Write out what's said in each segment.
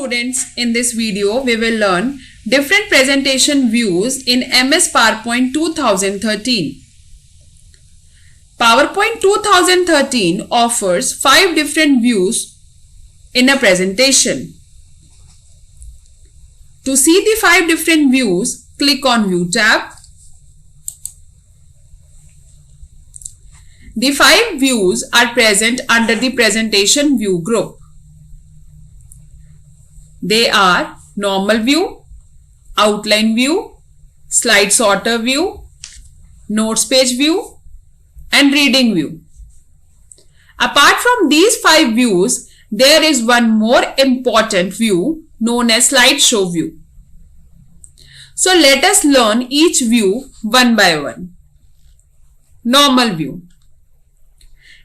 students, in this video we will learn different presentation views in MS PowerPoint 2013. PowerPoint 2013 offers 5 different views in a presentation. To see the 5 different views, click on View tab. The 5 views are present under the Presentation View group. They are Normal View, Outline View, Slide Sorter View, Notes Page View, and Reading View. Apart from these 5 views, there is one more important view known as Slideshow View. So let us learn each view one by one. Normal View.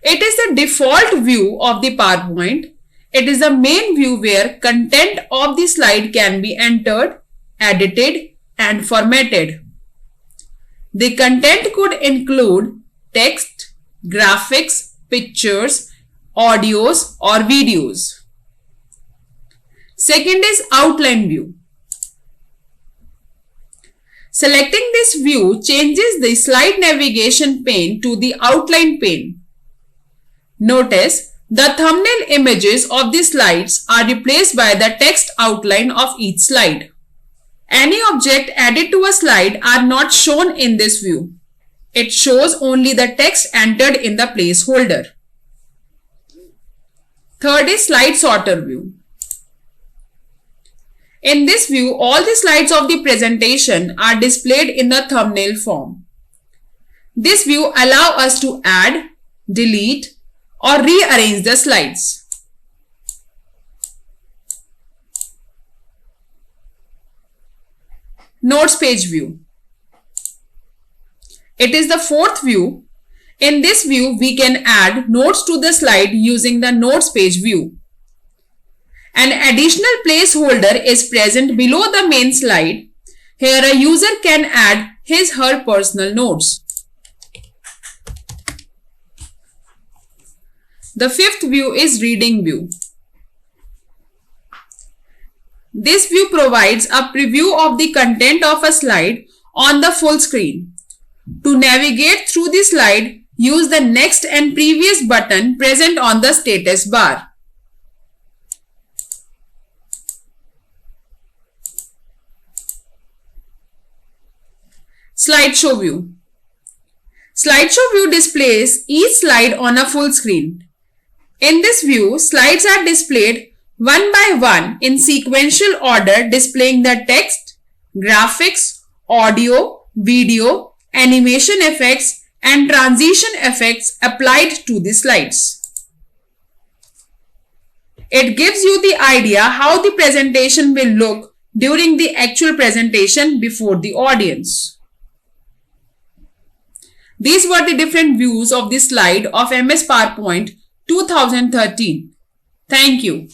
It is the default view of the PowerPoint. It is the main view where content of the slide can be entered, edited, and formatted. The content could include text, graphics, pictures, audios, or videos. Second is Outline View. Selecting this view changes the slide navigation pane to the outline pane. Notice the thumbnail images of the slides are replaced by the text outline of each slide. Any object added to a slide are not shown in this view. It shows only the text entered in the placeholder. Third is Slide Sorter View. In this view, all the slides of the presentation are displayed in the thumbnail form. This view allows us to add, delete, or rearrange the slides. Notes Page View. It is the fourth view. In this view, we can add notes to the slide using the Notes Page View. An additional placeholder is present below the main slide. Here a user can add his/her personal notes. The fifth view is Reading View. This view provides a preview of the content of a slide on the full screen. To navigate through the slide, use the Next and Previous button present on the status bar. Slideshow View. Slideshow View displays each slide on a full screen. In this view, slides are displayed one by one in sequential order, displaying the text, graphics, audio, video, animation effects, and transition effects applied to the slides. It gives you the idea how the presentation will look during the actual presentation before the audience. These were the different views of the slide of MS PowerPoint 2013. Thank you.